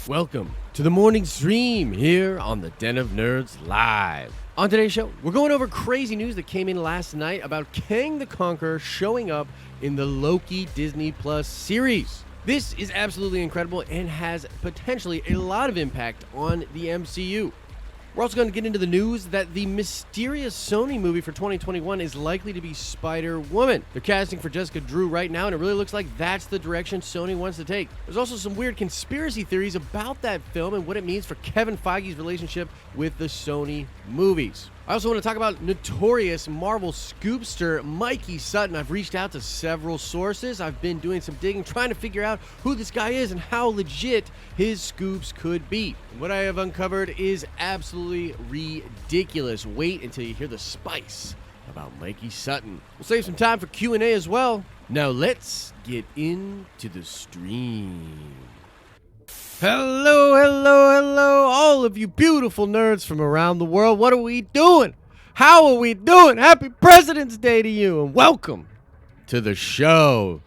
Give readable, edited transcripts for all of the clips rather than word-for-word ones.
Welcome to the morning stream here on the Den of Nerds Live. On today's show, we're going over crazy news that came in last night about Kang the Concuror showing up in the Loki Disney Plus series. This is absolutely incredible and has potentially a lot of impact on the MCU. We're also going to get into the news that the mysterious Sony movie for 2021 is likely to be Spider-Woman. They're casting for Jessica Drew right now, and it really looks like that's the direction Sony wants to take. There's also some weird conspiracy theories about that film and what it means for Kevin Feige's relationship with the Sony movies. I also want to talk about notorious Marvel scoopster Mikey Sutton. I've reached out to several sources. I've been doing some digging, trying to figure out who this guy is and how legit his scoops could be. And what I have uncovered is absolutely ridiculous. Wait until you hear the spice about Mikey Sutton. We'll save some time for Q&A as well. Now let's get into the stream. Hello, all of you beautiful nerds from around the world. What are we doing? How are we doing? Happy President's Day to you, and welcome to the show.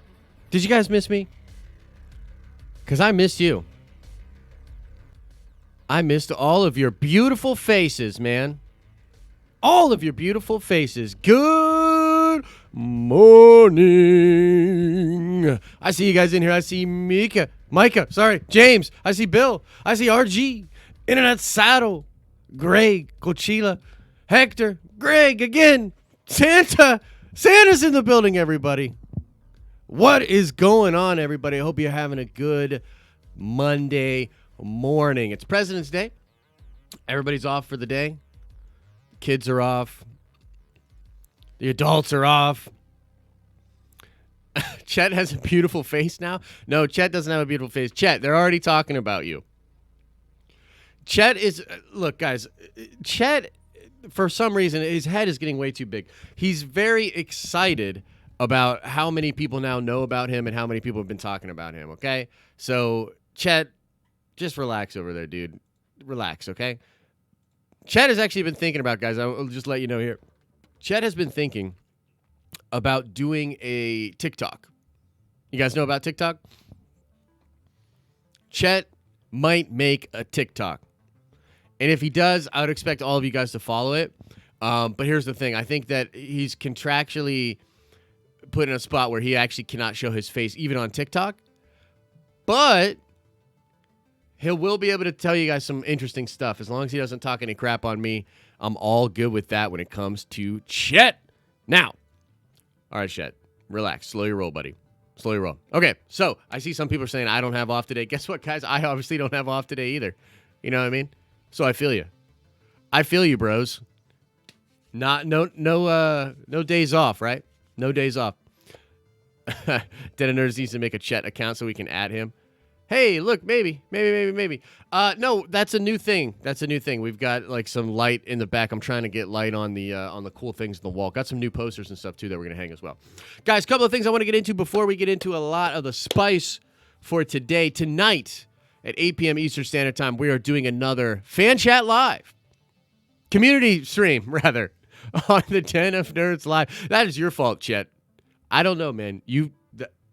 Did you guys miss me? Because I missed you. I missed all of your beautiful faces, man. All of your beautiful faces. Good morning. I see you guys in here. I see Micah, James. I see Bill. I see RG, Internet Saddle, Greg, Cochila, Hector, Greg again, Santa. Santa's in the building, everybody. What is going on, everybody? I hope you're having a good Monday morning. It's President's Day. Everybody's off for the day. Kids are off. The adults are off. Chet has a beautiful face now. No, Chet doesn't have a beautiful face. Chet, they're already talking about you. Chet is, look, guys, Chet, for some reason, his head is getting way too big. He's very excited about how many people now know about him and how many people have been talking about him, okay? So, Chet, just relax over there, dude. Relax, okay? Chet has actually been thinking about, guys, I'll just let you know here. Chet has been thinking about doing a TikTok. You guys know about TikTok? Chet might make a TikTok. And if he does, I would expect all of you guys to follow it. But here's the thing. I think that he's contractually put in a spot where he actually cannot show his face even on TikTok. But he will be able to tell you guys some interesting stuff. As long as he doesn't talk any crap on me, I'm all good with that when it comes to Chet. Now, all right, Chet, relax. Slow your roll, buddy. Slow your roll. Okay, so I see some people are saying I don't have off today. Guess what, guys? I obviously don't have off today either. You know what I mean? So I feel you. I feel you, bros. No days off, right? No days off. Den of Nerds needs to make a Chet account so we can add him. Hey, look, maybe. No, that's a new thing. We've got like some light in the back. I'm trying to get light on the cool things on the wall. Got some new posters and stuff too that we're gonna hang as well. Guys, a couple of things I want to get into before we get into a lot of the spice for today. Tonight at 8 p.m. Eastern Standard Time, we are doing another Fan Chat Live. Community stream, rather, on the Den of Nerds Live. That is your fault, Chet. I don't know, man.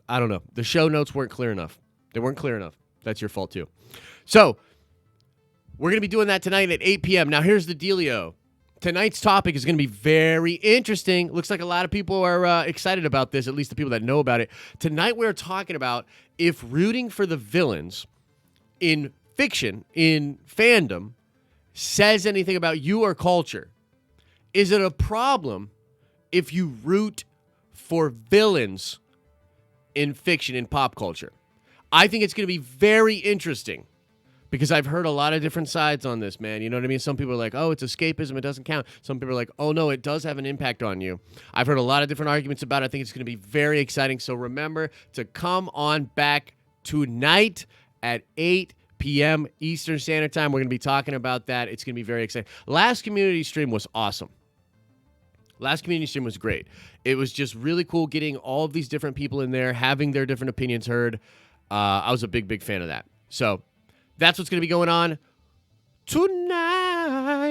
I don't know. The show notes weren't clear enough. They weren't clear enough. That's your fault, too. So, we're going to be doing that tonight at 8 p.m. Now, here's the dealio. Tonight's topic is going to be very interesting. Looks like a lot of people are excited about this, at least the people that know about it. Tonight, we're talking about if rooting for the villains in fiction, in fandom, says anything about you or culture. Is it a problem if you root for villains in fiction, in pop culture? I think it's going to be very interesting because I've heard a lot of different sides on this, man. You know what I mean? Some people are like, oh, it's escapism. It doesn't count. Some people are like, oh, no, it does have an impact on you. I've heard a lot of different arguments about it. I think it's going to be very exciting. So remember to come on back tonight at 8 p.m. Eastern Standard Time. We're going to be talking about that. It's going to be very exciting. Last community stream was awesome. Last community stream was great. It was just really cool getting all of these different people in there, having their different opinions heard. I was a big fan of that. So that's what's going to be going on tonight.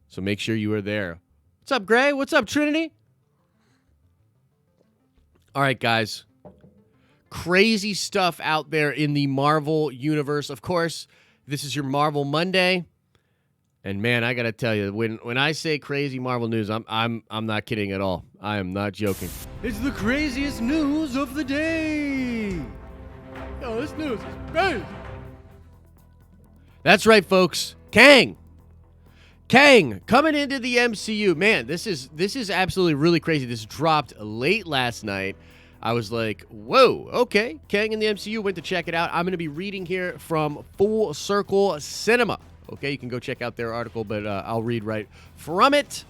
So make sure you are there. What's up, Gray? What's up, Trinity? All right, guys. crazy stuff out there in the Marvel universe. Of course, this is your Marvel Monday. And man, I gotta tell you, when I say crazy Marvel news, I'm not kidding at all. I am not joking. It's the craziest news of the day. Yo, this news is crazy. That's right, folks. Kang coming into the MCU. Man, this is absolutely really crazy. This dropped late last night. I was like, whoa, okay. Kang in the MCU, went to check it out. I'm going to be reading here from Full Circle Cinema. Okay, you can go check out their article, but I'll read right from it.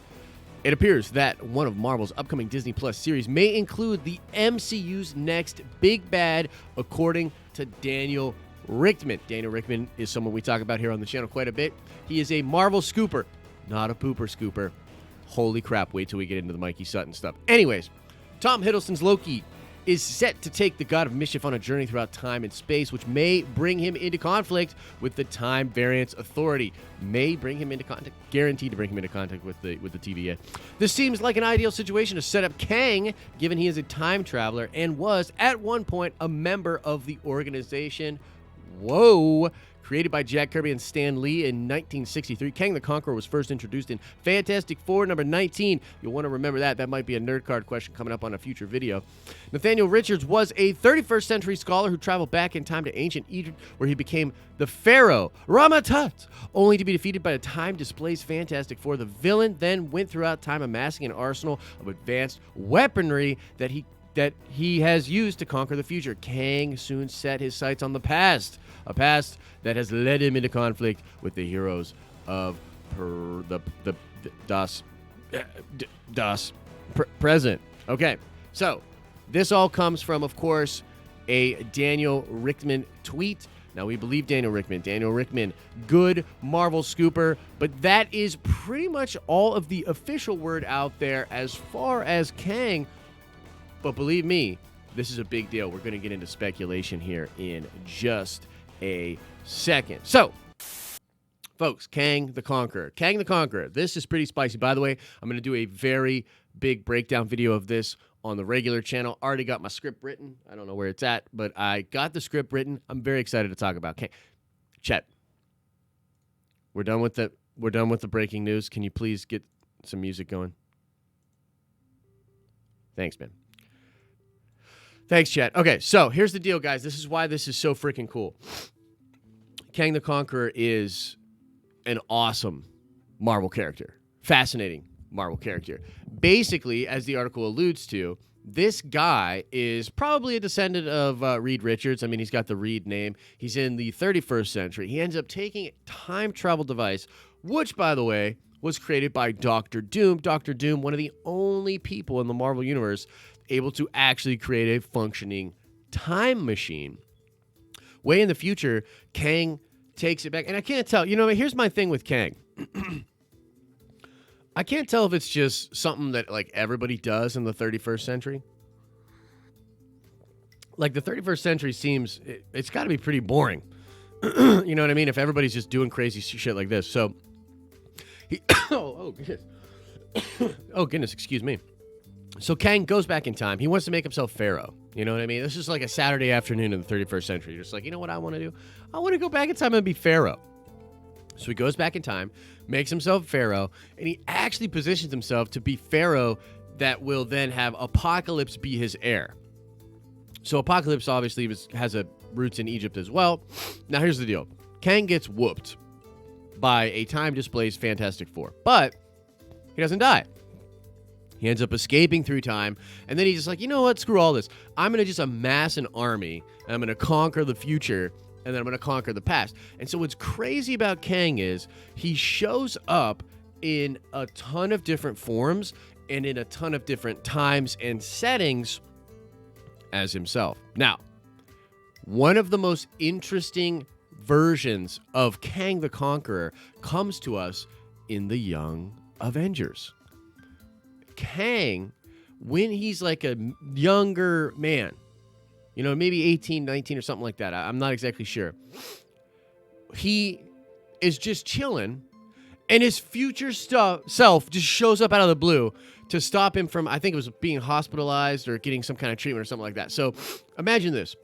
It appears that one of Marvel's upcoming Disney Plus series may include the MCU's next big bad, according to Daniel Richtman. Daniel Richtman is someone we talk about here on the channel quite a bit. He is a Marvel scooper, not a pooper scooper. Holy crap, wait till we get into the Mikey Sutton stuff. Anyways, Tom Hiddleston's Loki is set to take the God of Mischief on a journey throughout time and space, which may bring him into conflict with the Time Variance Authority. May bring him into contact, guaranteed to bring him into contact with the TVA. This seems like an ideal situation to set up Kang, given he is a time traveler and was, at one point, a member of the organization. Whoa! Created by Jack Kirby and Stan Lee in 1963, Kang the Conqueror was first introduced in Fantastic Four number 19. You'll want to remember that. That might be a nerd card question coming up on a future video. Nathaniel Richards was a 31st century scholar who traveled back in time to ancient Egypt, where he became the Pharaoh Rama-Tut, only to be defeated by the time-displaced Fantastic Four. The villain then went throughout time amassing an arsenal of advanced weaponry that he has used to conquer the future. Kang soon set his sights on the past, a past that has led him into conflict with the heroes of present. Okay, so this all comes from, of course, a Daniel Richtman tweet. Now, we believe Daniel Richtman, good Marvel scooper, but that is pretty much all of the official word out there as far as Kang. But believe me, this is a big deal. We're going to get into speculation here in just a second. So, folks, Kang the Conqueror. This is pretty spicy. By the way, I'm going to do a very big breakdown video of this on the regular channel. Already got my script written. I don't know where it's at, but I got the script written. I'm very excited to talk about Kang. Chet, we're done with the breaking news. Can you please get some music going? Thanks, man. Thanks, Chet. Okay, so here's the deal, guys. This is why this is so freaking cool. Kang the Conqueror is an awesome Marvel character. Fascinating Marvel character. Basically, as the article alludes to, this guy is probably a descendant of Reed Richards. I mean, he's got the Reed name. He's in the 31st century. He ends up taking a time travel device, which, by the way, was created by Dr. Doom. Dr. Doom, one of the only people in the Marvel Universe able to actually create a functioning time machine. Way in the future, Kang takes it back. And I can't tell. You know, here's my thing with Kang. I can't tell if it's just something that, like, everybody does in the 31st century. Like, the 31st century seems... It's got to be pretty boring. You know what I mean? If everybody's just doing crazy shit like this. So... Oh, goodness. Oh, goodness, excuse me. So Kang goes back in time. He wants to make himself Pharaoh. You know what I mean? This is like a Saturday afternoon in the 31st century. You're just like, you know what I want to do? I want to go back in time and be Pharaoh. So he goes back in time, makes himself Pharaoh, and he actually positions himself to be Pharaoh that will then have Apocalypse be his heir. So Apocalypse obviously has roots in Egypt as well. Now here's the deal. Kang gets whooped by a time-displaced Fantastic Four, but he doesn't die. He ends up escaping through time, and then he's just like, you know what, screw all this. I'm going to just amass an army, and I'm going to conquer the future, and then I'm going to conquer the past. And so what's crazy about Kang is he shows up in a ton of different forms and in a ton of different times and settings as himself. Now, one of the most interesting versions of Kang the Conqueror comes to us in the Young Avengers. Kang, when he's like a younger man, you know, maybe 18, 19 or something like that. I'm not exactly sure. He is just chilling, And his future self just shows up out of the blue to stop him from, I think it was being hospitalized or getting some kind of treatment or something like that. So imagine this.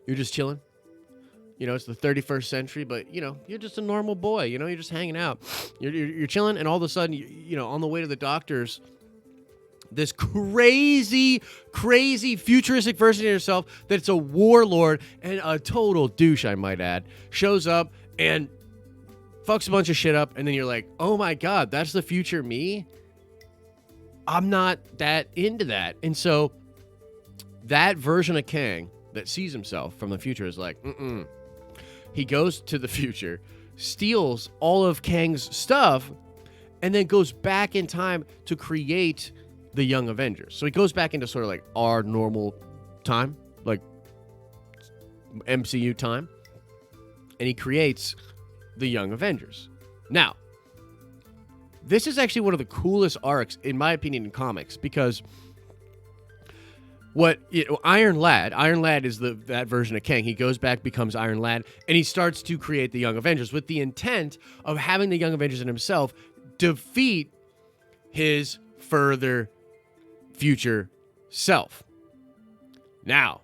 You're just chilling. You know, it's the 31st century, but, you know, you're just a normal boy. You know, you're just hanging out. You're chilling, and all of a sudden, you know, on the way to the doctor's, this crazy futuristic version of yourself that's a warlord and a total douche, I might add, shows up and fucks a bunch of shit up, and then you're like, oh my God, that's the future me? I'm not that into that. And so that version of Kang that sees himself from the future is like, He goes to the future, steals all of Kang's stuff, and then goes back in time to create the Young Avengers. So he goes back into sort of like our normal time, like MCU time, and he creates the Young Avengers. Now, this is actually one of the coolest arcs, in my opinion, in comics, because Iron Lad is that version of Kang. He goes back, becomes Iron Lad, and he starts to create the Young Avengers with the intent of having the Young Avengers in himself defeat his further future self. Now,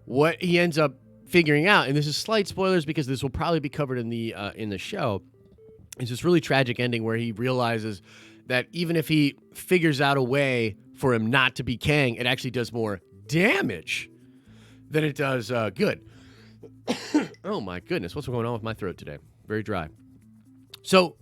what he ends up figuring out, and this is slight spoilers because this will probably be covered in the show, is this really tragic ending where he realizes that even if he figures out a way for him not to be Kang, it actually does more damage than it does good. Oh my goodness, what's going on with my throat today? Very dry. So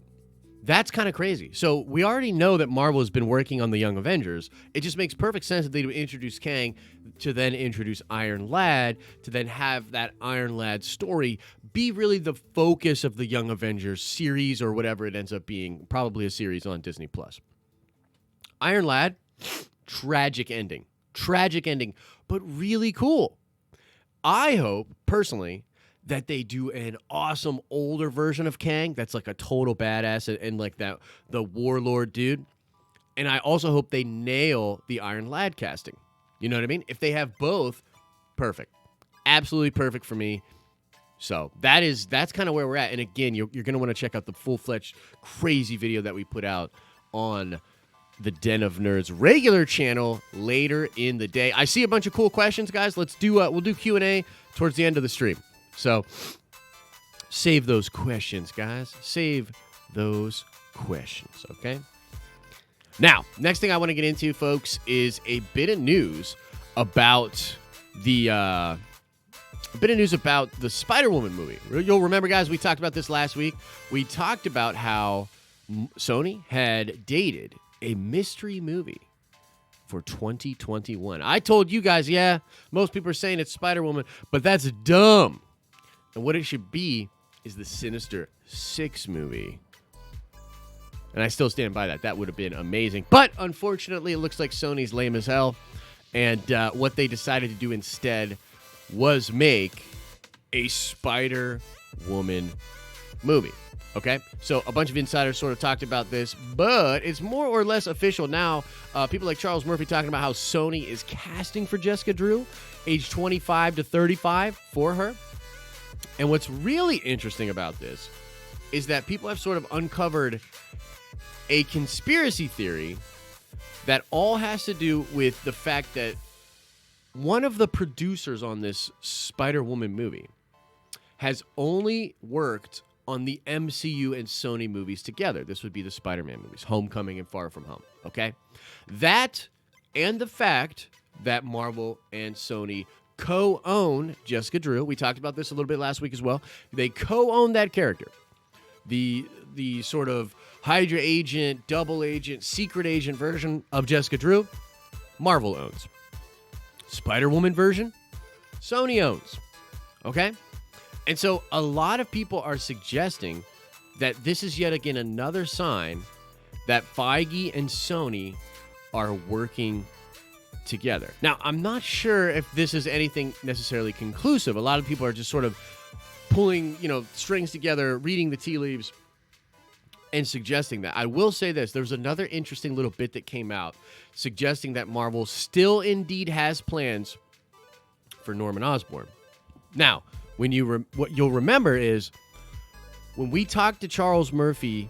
that's kind of crazy. So we already know that Marvel has been working on the Young Avengers. It just makes perfect sense that they would introduce Kang to then introduce Iron Lad, to then have that Iron Lad story be really the focus of the Young Avengers series or whatever it ends up being, probably a series on Disney+. Iron Lad, tragic ending, but really cool. I hope, personally, that they do an awesome older version of Kang that's like a total badass and like that the warlord dude. And I also hope they nail the Iron Lad casting. You know what I mean? If they have both, perfect. Absolutely perfect for me. So that's kind of where we're at. And again, you're going to want to check out the full-fledged crazy video that we put out on the Den of Nerds regular channel later in the day. I see a bunch of cool questions, guys. We'll do Q&A towards the end of the stream. So save those questions, guys. Save those questions, okay? Now, next thing I want to get into, folks, is a bit of news about the Spider-Woman movie. You'll remember, guys, we talked about this last week. We talked about how Sony had dated a mystery movie for 2021. I told you guys, yeah, most people are saying it's Spider-Woman, but that's dumb. And what it should be is the Sinister Six movie. And I still stand by that. That would have been amazing. But unfortunately, it looks like Sony's lame as hell. And what they decided to do instead was make a Spider-Woman movie. Okay? So a bunch of insiders sort of talked about this, but it's more or less official now. People like Charles Murphy talking about how Sony is casting for Jessica Drew, age 25 to 35 for her. And what's really interesting about this is that people have sort of uncovered a conspiracy theory that all has to do with the fact that one of the producers on this Spider-Woman movie has only worked on the MCU and Sony movies together. This would be the Spider-Man movies, Homecoming and Far From Home, okay? That and the fact that Marvel and Sony co-own Jessica Drew. We talked about this a little bit last week as well. They co-own that character. The sort of Hydra agent, double agent, secret agent version of Jessica Drew, Marvel owns. Spider-Woman version, Sony owns. Okay? And so a lot of people are suggesting that this is yet again another sign that Feige and Sony are working together. Now, I'm not sure if this is anything necessarily conclusive. A lot of people are just sort of pulling, strings together, reading the tea leaves, and suggesting that. I will say this. There's another interesting little bit that came out suggesting that Marvel still indeed has plans for Norman Osborn. Now, what you'll remember is when we talked to Charles Murphy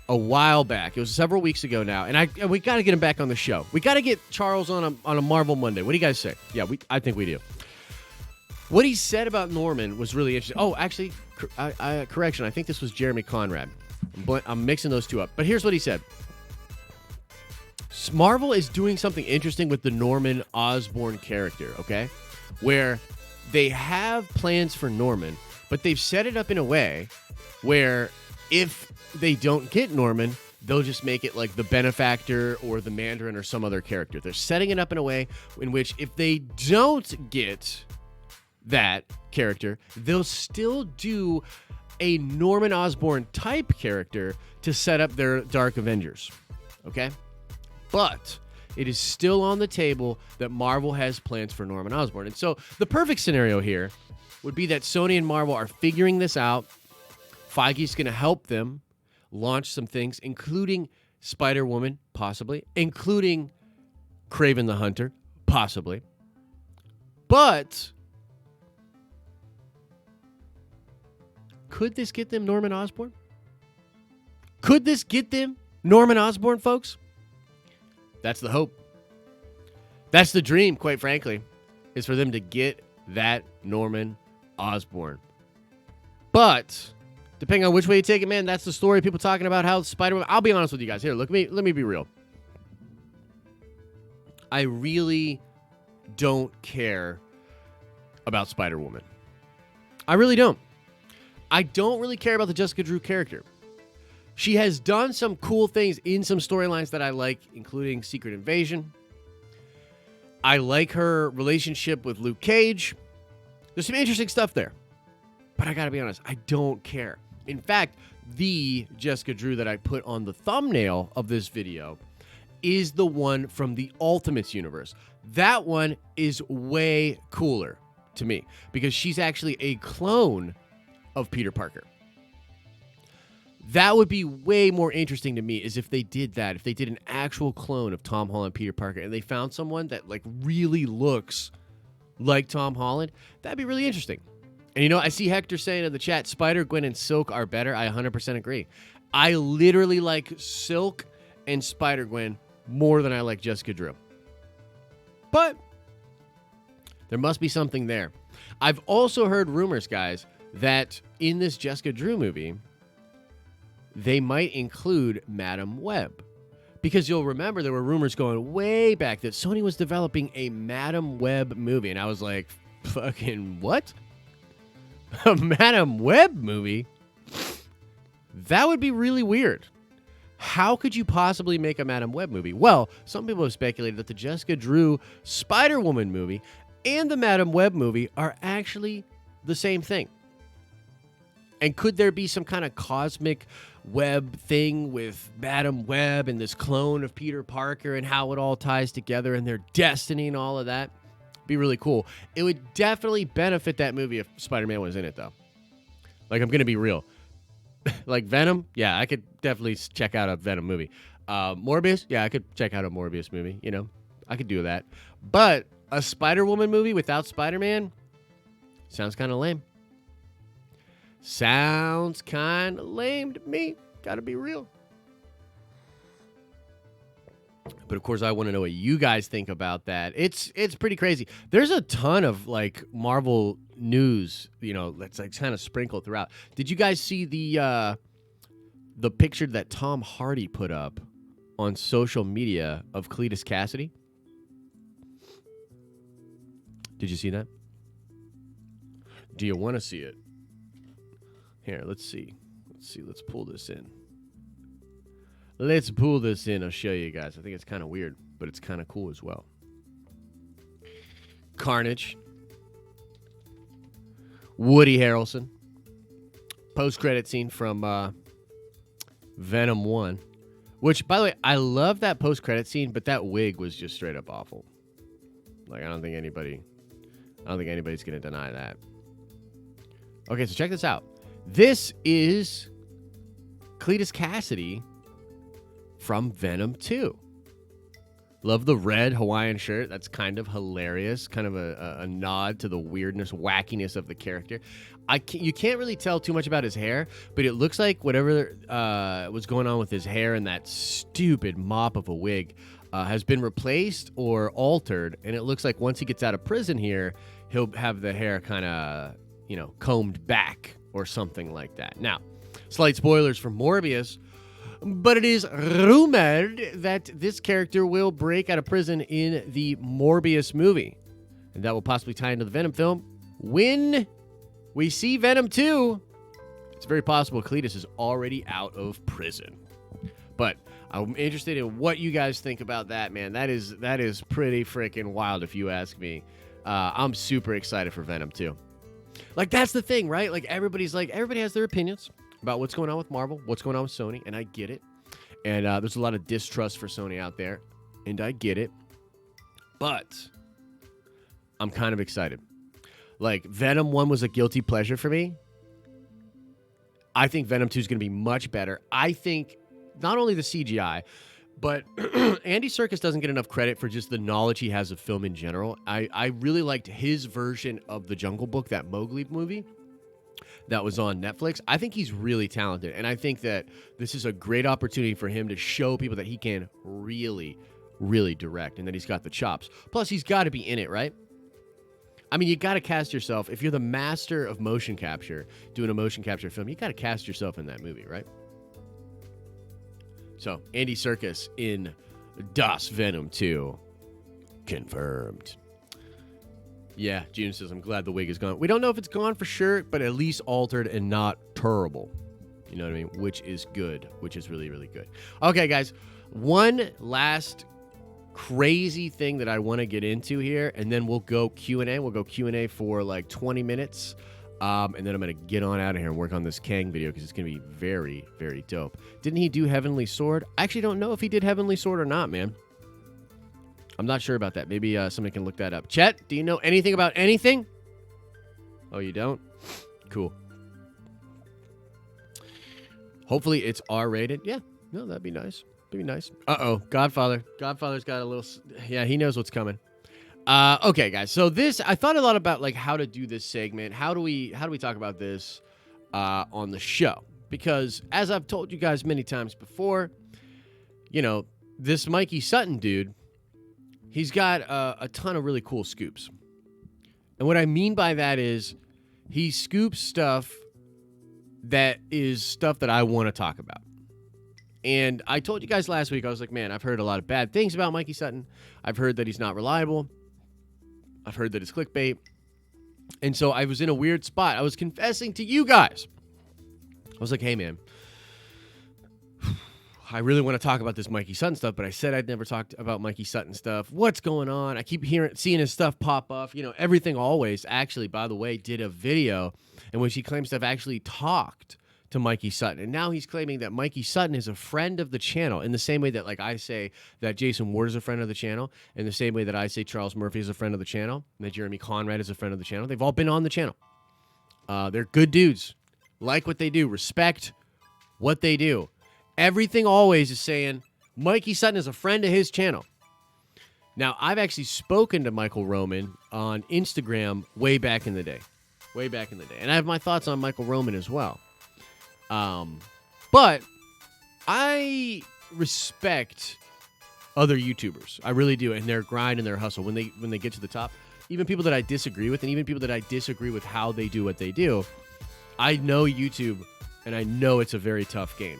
a while back, it was several weeks ago now, and we got to get him back on the show. We got to get Charles on a Marvel Monday. What do you guys say? Yeah, I think we do. What he said about Norman was really interesting. Oh, actually, correction. I think this was Jeremy Conrad. But I'm mixing those two up. But here's what he said. Marvel is doing something interesting with the Norman Osborn character, okay? Where they have plans for Norman, but they've set it up in a way where if they don't get Norman, they'll just make it like the Benefactor or the Mandarin or some other character. They're setting it up in a way in which if they don't get that character, they'll still do a Norman Osborn type character to set up their Dark Avengers, okay? But it is still on the table that Marvel has plans for Norman Osborn. And so the perfect scenario here would be that Sony and Marvel are figuring this out. Feige's going to help them launch some things, including Spider-Woman, possibly, including Kraven the Hunter, possibly. But could this get them Norman Osborn? Could this get them Norman Osborn, folks? That's the hope. That's the dream, quite frankly, is for them to get that Norman Osborn. But depending on which way you take it, man, that's the story. People talking about how Spider-Man. I'll be honest with you guys. Here, let me be real. I really don't care about Spider-Woman. I really don't. I don't really care about the Jessica Drew character. She has done some cool things in some storylines that I like, including Secret Invasion. I like her relationship with Luke Cage. There's some interesting stuff there. But I gotta be honest, I don't care. In fact, the Jessica Drew that I put on the thumbnail of this video is the one from the Ultimates universe. That one is way cooler to me because she's actually a clone of Peter Parker. That would be way more interesting to me is if they did that, if they did an actual clone of Tom Holland, Peter Parker, and they found someone that like really looks like Tom Holland. That'd be really interesting. And you know, I see Hector saying in the chat, Spider-Gwen and Silk are better. I 100% agree. I literally like Silk and Spider-Gwen more than I like Jessica Drew. But there must be something there. I've also heard rumors, guys, that in this Jessica Drew movie, they might include Madam Web. Because you'll remember there were rumors going way back that Sony was developing a Madam Web movie. And I was like, fucking what? A Madam Web movie? That would be really weird. How could you possibly make a Madam Web movie? Well, some people have speculated that the Jessica Drew Spider-Woman movie and the Madam Web movie are actually the same thing. And could there be some kind of cosmic web thing with Madam Web and this clone of Peter Parker and how it all ties together and their destiny and all of that? Be really cool. It would definitely benefit that movie if Spider-Man was in it, though. Like, I'm going to be real. Like Venom, yeah, I could definitely check out a Venom movie. Morbius, yeah, I could check out a Morbius movie. You know, I could do that. But a Spider-Woman movie without Spider-Man sounds kind of lame. Sounds kind of lame to me. Gotta be real. But of course, I want to know what you guys think about that. It's pretty crazy. There's a ton of like Marvel news, you know, that's like kind of sprinkled throughout. Did you guys see the picture that Tom Hardy put up on social media of Cletus Cassidy? Did you see that? Do you want to see it? Here, let's see. Let's pull this in. Let's pull this in. I'll show you guys. I think it's kind of weird, but it's kind of cool as well. Carnage. Woody Harrelson. Post-credit scene from Venom 1. Which, by the way, I love that post-credit scene, but that wig was just straight up awful. Like, I don't think anybody's going to deny that. Okay, so check this out. This is Cletus Cassidy from Venom 2. Love the red Hawaiian shirt. That's kind of hilarious. Kind of a nod to the weirdness, wackiness of the character. You can't really tell too much about his hair, but it looks like whatever was going on with his hair and that stupid mop of a wig has been replaced or altered. And it looks like once he gets out of prison here, he'll have the hair kind of, combed back or something like that. Now, slight spoilers for Morbius. But it is rumored that this character will break out of prison in the Morbius movie. And that will possibly tie into the Venom film. When we see Venom 2, it's very possible Cletus is already out of prison. But I'm interested in what you guys think about that, man. That is pretty freaking wild if you ask me. I'm super excited for Venom 2. Like, that's the thing, right? Like, everybody has their opinions about what's going on with Marvel, what's going on with Sony, and I get it. And there's a lot of distrust for Sony out there, and I get it. But I'm kind of excited. Like, Venom 1 was a guilty pleasure for me. I think Venom 2 is going to be much better. I think not only the CGI, but Andy Serkis doesn't get enough credit for just the knowledge he has of film in general. I really liked his version of The Jungle Book, that Mowgli movie that was on Netflix. I think he's really talented, and I think that this is a great opportunity for him to show people that he can really, really direct and that he's got the chops. Plus, he's got to be in it, right? I mean, you got to cast yourself. If you're the master of motion capture, doing a motion capture film, you got to cast yourself in that movie, right? So, Andy Serkis in Das Venom 2. Confirmed. Yeah, June says, I'm glad the wig is gone. We don't know if it's gone for sure, but at least altered and not terrible. You know what I mean? Which is good, which is really, really good. Okay, guys, one last crazy thing that I want to get into here, and then we'll go Q&A. We'll go Q&A for like 20 minutes, and then I'm going to get on out of here and work on this Kang video because it's going to be very, very dope. Didn't he do Heavenly Sword? I actually don't know if he did Heavenly Sword or not, man. I'm not sure about that. Maybe somebody can look that up. Chet, do you know anything about anything? Oh, you don't? Cool. Hopefully it's R-rated. Yeah, no, that'd be nice. That'd be nice. Uh-oh, Godfather. Godfather's got a little... Yeah, he knows what's coming. Okay, guys. So this... I thought a lot about like how to do this segment. How do we talk about this on the show? Because as I've told you guys many times before, this Mikey Sutton dude... He's got a ton of really cool scoops. And what I mean by that is he scoops stuff that is stuff that I want to talk about. And I told you guys last week, I was like, man, I've heard a lot of bad things about Mikey Sutton. I've heard that he's not reliable. I've heard that it's clickbait. And so I was in a weird spot. I was confessing to you guys. I was like, hey, man, I really want to talk about this Mikey Sutton stuff, but I said I'd never talked about Mikey Sutton stuff. What's going on? I keep seeing his stuff pop up. Everything Always actually, by the way, did a video in which he claims to have actually talked to Mikey Sutton. And now he's claiming that Mikey Sutton is a friend of the channel in the same way that, like, I say that Jason Ward is a friend of the channel, in the same way that I say Charles Murphy is a friend of the channel, and that Jeremy Conrad is a friend of the channel. They've all been on the channel. They're good dudes. Like what they do. Respect what they do. Everything Always is saying Mikey Sutton is a friend of his channel. Now, I've actually spoken to Michael Roman on Instagram way back in the day. And I have my thoughts on Michael Roman as well. But I respect other YouTubers. I really do. And their grind and their hustle when they get to the top. Even people that I disagree with, and even people that I disagree with how they do what they do. I know YouTube, and I know it's a very tough game.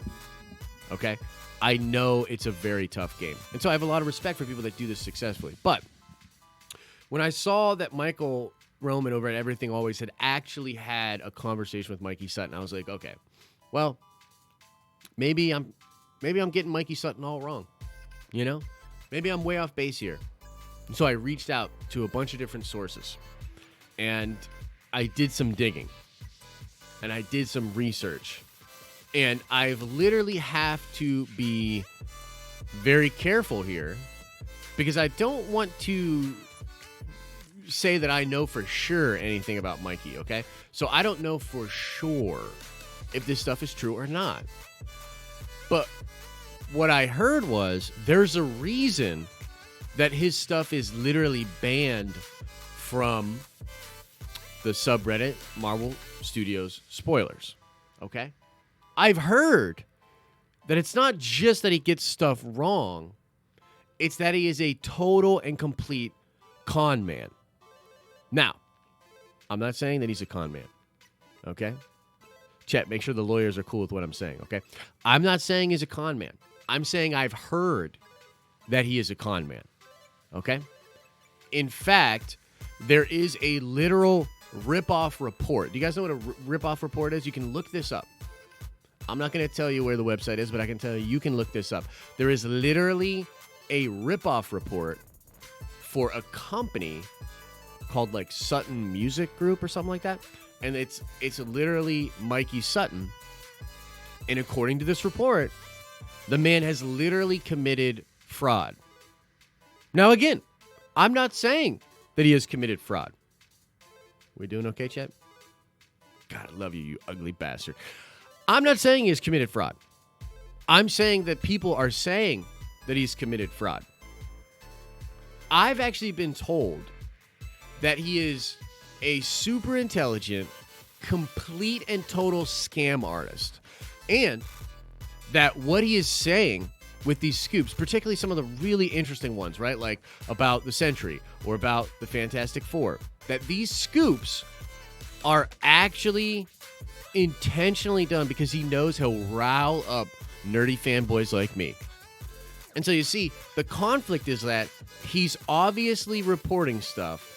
Okay? I know it's a very tough game. And so I have a lot of respect for people that do this successfully. But when I saw that Michael Roman over at Everything Always had actually had a conversation with Mikey Sutton, I was like, okay, well, maybe I'm getting Mikey Sutton all wrong. Maybe I'm way off base here. And so I reached out to a bunch of different sources. And I did some digging. And I did some research. And I've literally have to be very careful here because I don't want to say that I know for sure anything about Mikey, okay? So I don't know for sure if this stuff is true or not. But what I heard was there's a reason that his stuff is literally banned from the subreddit Marvel Studios spoilers. Okay? I've heard that it's not just that he gets stuff wrong, it's that he is a total and complete con man. Now, I'm not saying that he's a con man. Okay? Chat, make sure the lawyers are cool with what I'm saying, okay? I'm not saying he's a con man. I'm saying I've heard that he is a con man, okay? In fact, there is a literal rip-off report. Do you guys know what a rip-off report is? You can look this up. I'm not going to tell you where the website is, but I can tell you can look this up. There is literally a rip-off report for a company called like Sutton Music Group or something like that. And it's literally Mikey Sutton. And according to this report, the man has literally committed fraud. Now, again, I'm not saying that he has committed fraud. We doing okay, chat? God, I love you, you ugly bastard. I'm not saying he has committed fraud. I'm saying that people are saying that he's committed fraud. I've actually been told that he is a super intelligent, complete and total scam artist. And that what he is saying with these scoops, particularly some of the really interesting ones, right? Like about the Sentry or about the Fantastic Four, that these scoops are actually intentionally done because he knows he'll rile up nerdy fanboys like me. And so you see, the conflict is that he's obviously reporting stuff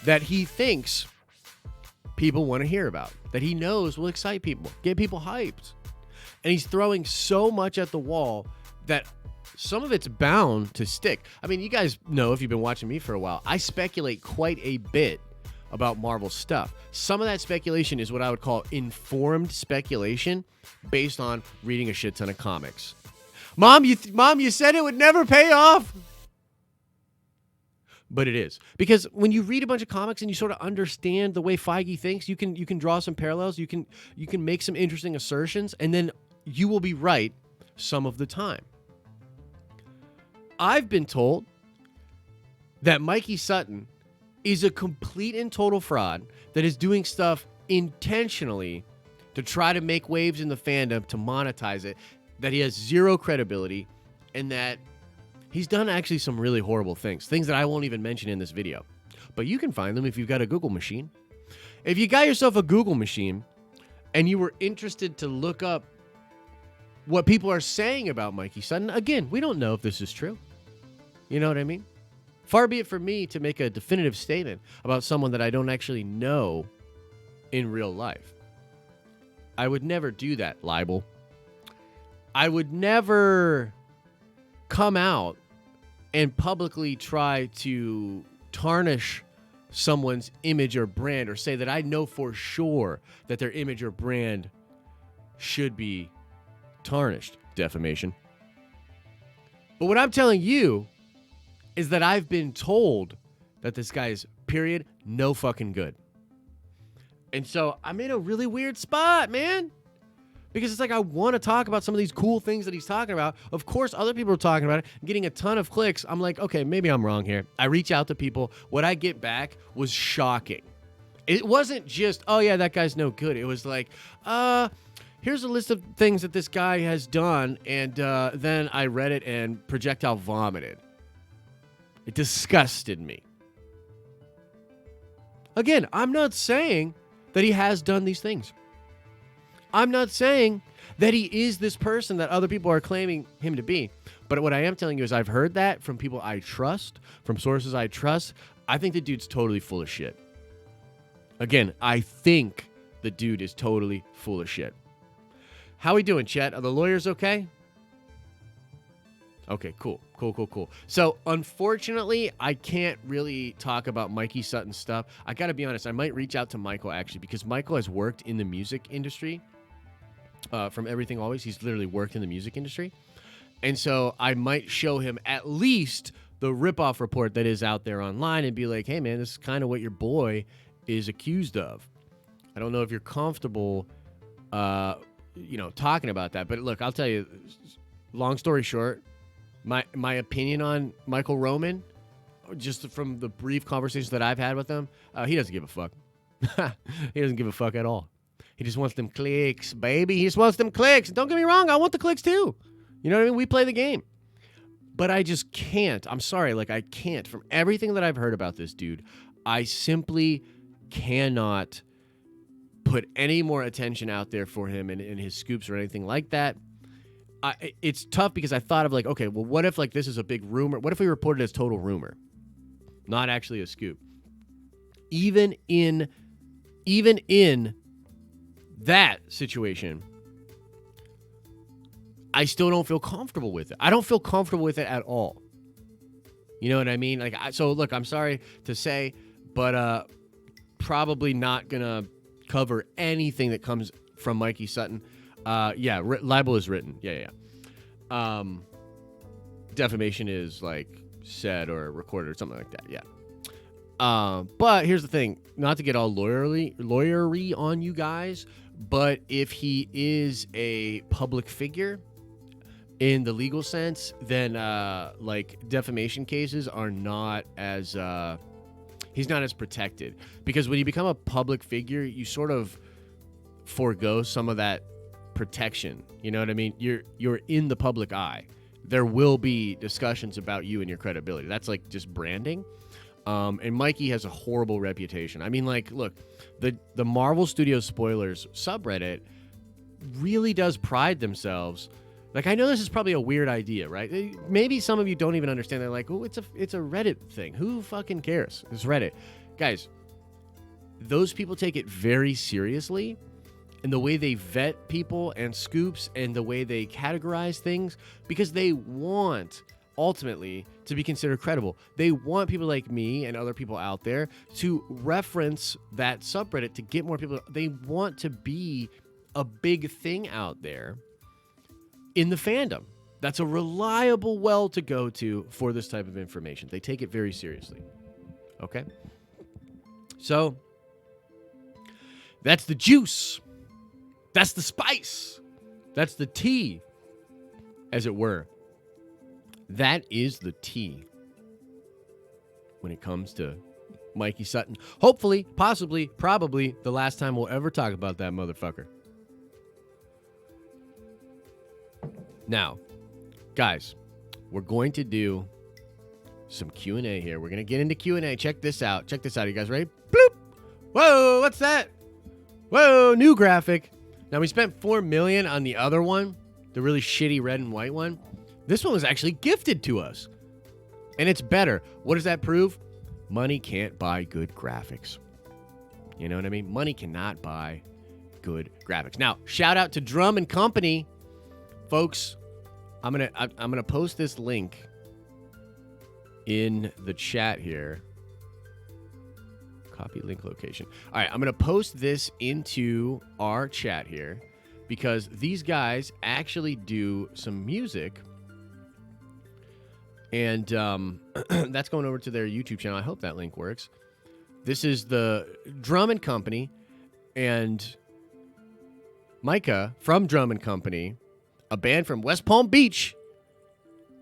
that he thinks people want to hear about, that he knows will excite people, get people hyped. And he's throwing so much at the wall that some of it's bound to stick. I mean, you guys know, if you've been watching me for a while, I speculate quite a bit about Marvel stuff. Some of that speculation is what I would call informed speculation based on reading a shit ton of comics. Mom, you said it would never pay off. But it is. Because when you read a bunch of comics and you sort of understand the way Feige thinks, you can draw some parallels, you can make some interesting assertions, and then you will be right some of the time. I've been told that Mikey Sutton is a complete and total fraud that is doing stuff intentionally to try to make waves in the fandom to monetize it, that he has zero credibility, and that he's done actually some really horrible things that I won't even mention in this video. But you can find them if you've got a Google machine. If you got yourself a Google machine and you were interested to look up what people are saying about Mikey Sutton, again, we don't know if this is true. You know what I mean? Far be it from me to make a definitive statement about someone that I don't actually know in real life. I would never do that, libel. I would never come out and publicly try to tarnish someone's image or brand or say that I know for sure that their image or brand should be tarnished. Defamation. But what I'm telling you is that I've been told that this guy is, period, no fucking good. And so I'm in a really weird spot, man. Because it's like I want to talk about some of these cool things that he's talking about. Of course, other people are talking about it, getting a ton of clicks. I'm like, okay, maybe I'm wrong here. I reach out to people. What I get back was shocking. It wasn't just, oh, yeah, that guy's no good. It was like, here's a list of things that this guy has done. And then I read it and projectile vomited. It disgusted me. Again, I'm not saying that he has done these things. I'm not saying that he is this person that other people are claiming him to be. But what I am telling you is I've heard that from people I trust, from sources I trust. I think the dude's totally full of shit. Again, I think the dude is totally full of shit. How we doing, chat? Are the lawyers okay? Okay, cool. So, unfortunately, I can't really talk about Mikey Sutton's stuff. I got to be honest, I might reach out to Michael, actually, because Michael has worked in the music industry. From Everything Always, he's literally worked in the music industry. And so I might show him at least the ripoff report that is out there online and be like, hey, man, this is kind of what your boy is accused of. I don't know if you're comfortable, talking about that. But look, I'll tell you, long story short, My opinion on Michael Roman, just from the brief conversations that I've had with him, he doesn't give a fuck. He doesn't give a fuck at all. He just wants them clicks, baby. He just wants them clicks. Don't get me wrong. I want the clicks too. You know what I mean? We play the game. But I just can't. I'm sorry. Like, I can't. From everything that I've heard about this dude, I simply cannot put any more attention out there for him and his scoops or anything like that. It's tough because I thought of like, okay, well, what if like this is a big rumor? What if we report it as total rumor, not actually a scoop? Even in that situation, I still don't feel comfortable with it. I don't feel comfortable with it at all. You know what I mean? Like, so look, I'm sorry to say, but probably not gonna cover anything that comes from Mikey Sutton. Libel is written. Yeah. Defamation is like said or recorded or something like that. Yeah. But here's the thing, not to get all lawyery on you guys, but if he is a public figure in the legal sense, then like defamation cases are not as he's not as protected, because when you become a public figure, you sort of forego some of that protection. You know what I mean? You're in the public eye. There will be discussions about you and your credibility. That's like just branding. And Mikey has a horrible reputation. I mean, like, look, the Marvel Studios spoilers subreddit really does pride themselves. Like, I know this is probably a weird idea, right? Maybe some of you don't even understand. They're like, oh, it's a Reddit thing. Who fucking cares? It's Reddit. Guys, those people take it very seriously. And the way they vet people and scoops and the way they categorize things, because they want ultimately to be considered credible. They want people like me and other people out there to reference that subreddit to get more people. They want to be a big thing out there in the fandom. That's a reliable well to go to for this type of information. They take it very seriously. Okay? So, that's the juice. That's the spice. That's the tea, as it were. That is the tea when it comes to Mikey Sutton. Hopefully, possibly, probably the last time we'll ever talk about that motherfucker. Now, guys, we're going to do some Q&A here. We're going to get into Q&A. Check this out. Check this out. You guys ready? Bloop. Whoa, what's that? Whoa, new graphic. Now, we spent $4 million on the other one, the really shitty red and white one. This one was actually gifted to us, and it's better. What does that prove? Money can't buy good graphics. You know what I mean? Money cannot buy good graphics. Now, shout out to Drum and Company, folks. I'm gonna post this link in the chat here. Copy link location. All right, I'm gonna post this into our chat here because these guys actually do some music. And that's going over to their YouTube channel. I hope that link works. This is the Drum and Company, and Micah from Drum and Company, a band from West Palm Beach,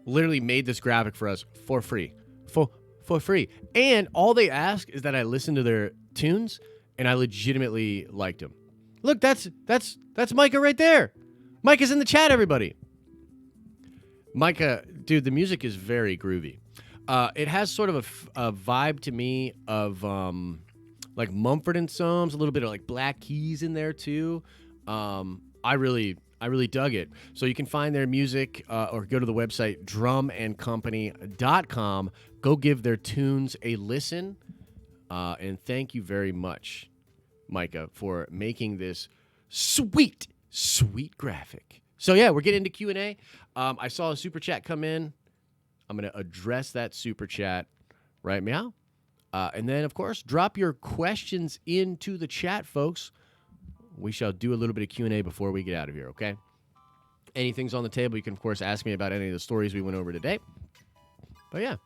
literally made this graphic for us for free. For free. And all they ask is that I listen to their tunes, and I legitimately liked them. Look, that's Micah right there. Micah's in the chat, everybody. Micah, dude, the music is very groovy. It has sort of a vibe to me of like Mumford & Sons, a little bit of like Black Keys in there too. I really dug it. So you can find their music or go to the website drumandcompany.com. Go give their tunes a listen. And thank you very much, Micah, for making this sweet graphic. So yeah, we're getting into Q&A. I saw a super chat come in. I'm going to address that super chat right now. And then, of course, drop your questions into the chat, folks. We shall do a little bit of Q&A before we get out of here, okay? Anything's on the table. You can, of course, ask me about any of the stories we went over today. But yeah.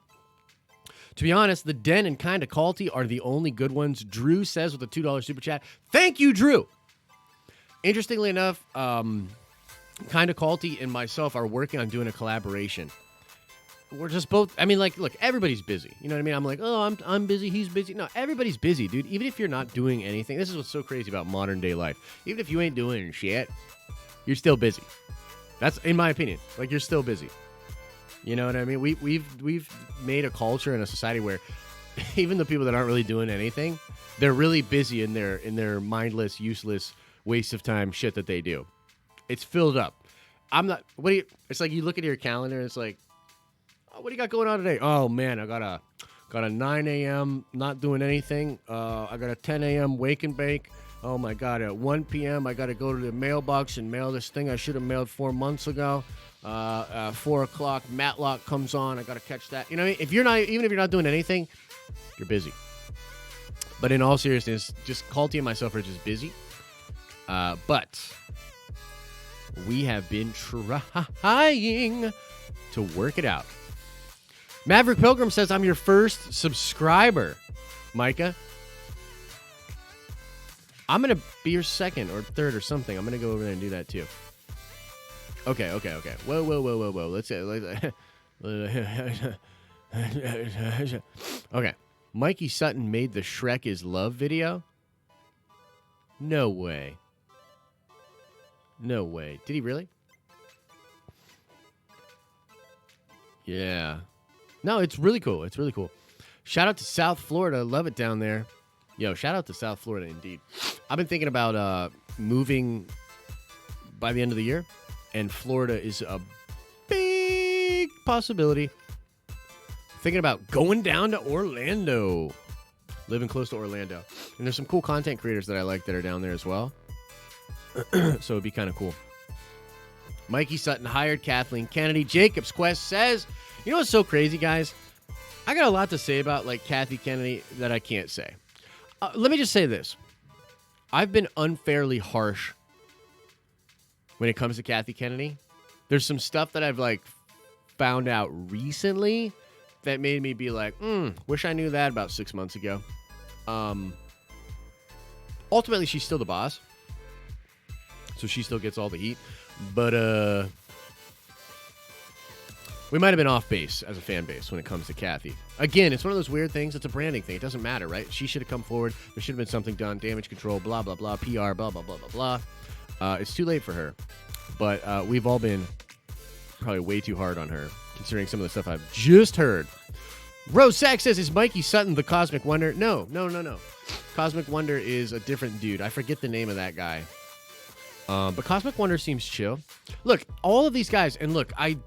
To be honest, the Den and Kinda Culty are the only good ones. Drew says with a $2 super chat. Thank you, Drew. Interestingly enough, Kinda Culty and myself are working on doing a collaboration. we're just both. I mean, like, look, everybody's busy. You know what I mean? I'm like, oh, I'm busy. He's busy. No, everybody's busy, dude. Even if you're not doing anything, this is what's so crazy about modern day life. Even if you ain't doing shit, you're still busy. That's in my opinion. Like, you're still busy. You know what I mean? We've made a culture and a society where even the people that aren't really doing anything, they're really busy in their mindless, useless, waste of time shit that they do. It's filled up. I'm not. What do you? It's like you look at your calendar and it's like, oh, what do you got going on today? Oh man, I got a 9 a.m. not doing anything. I got a 10 a.m. wake and bake. Oh my God, at 1 p.m. I got to go to the mailbox and mail this thing I should have mailed 4 months ago. 4 o'clock, Matlock comes on. I got to catch that. You know, even if you're not doing anything, you're busy. But in all seriousness, just Calty and myself are just busy. But we have been trying to work it out. Maverick Pilgrim says, I'm your first subscriber, Micah. I'm going to be your second or third or something. I'm going to go over there and do that too. Okay. Whoa. Let's okay. Mikey Sutton made the Shrek is Love video? No way. Did he really? Yeah. No, it's really cool. Shout out to South Florida. Love it down there. Yo, shout out to South Florida indeed. I've been thinking about moving by the end of the year, and Florida is a big possibility. Thinking about going down to Orlando. Living close to Orlando. And there's some cool content creators that I like that are down there as well. So it'd be kind of cool. Mikey Sutton hired Kathleen Kennedy. Jacob's Quest says, you know what's so crazy, guys? I got a lot to say about like Kathy Kennedy that I can't say. Let me just say this. I've been unfairly harsh when it comes to Kathy Kennedy. There's some stuff that I've like found out recently that made me be like, wish I knew that about 6 months ago. Ultimately, she's still the boss. So she still gets all the heat. But we might have been off base as a fan base when it comes to Kathy. Again, it's one of those weird things. It's a branding thing. It doesn't matter, right? She should have come forward. There should have been something done. Damage control, blah, blah, blah, PR, blah, blah, blah, blah, blah. It's too late for her. But we've all been probably way too hard on her, considering some of the stuff I've just heard. Rose Sack says, is Mikey Sutton the Cosmic Wonder? No. Cosmic Wonder is a different dude. I forget the name of that guy. But Cosmic Wonder seems chill. Look, all of these guys, and look, I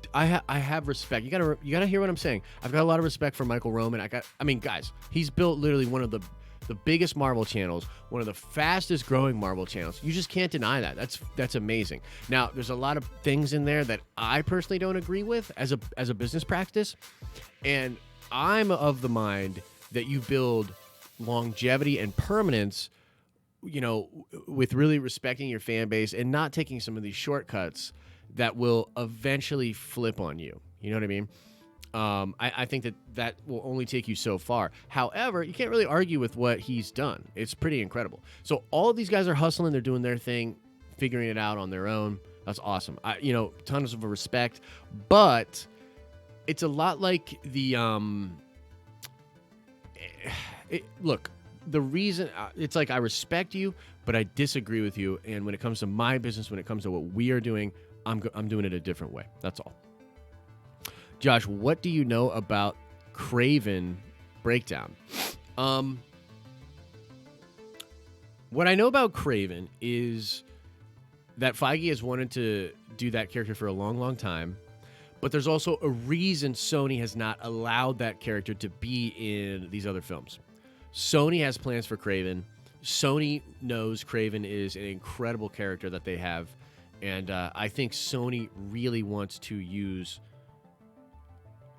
have respect. You gotta hear what I'm saying. I've got a lot of respect for Michael Roman. Guys, he's built literally one of the biggest Marvel channels, one of the fastest growing Marvel channels. You just can't deny that. That's amazing. Now, there's a lot of things in there that I personally don't agree with as a business practice, and I'm of the mind that you build longevity and permanence, you know, with really respecting your fan base and not taking some of these shortcuts that will eventually flip on you. You know what I mean? I think that will only take you so far. However, you can't really argue with what he's done. It's pretty incredible. So all of these guys are hustling. They're doing their thing, figuring it out on their own. That's awesome. Tons of respect. But it's a lot like the look. The reason it's like I respect you, but I disagree with you. And when it comes to my business, when it comes to what we are doing, I'm doing it a different way. That's all. Josh, what do you know about Craven Breakdown? What I know about Craven is that Feige has wanted to do that character for a long, long time. But there's also a reason Sony has not allowed that character to be in these other films. Sony has plans for Craven. Sony knows Craven is an incredible character that they have. And I think Sony really wants to use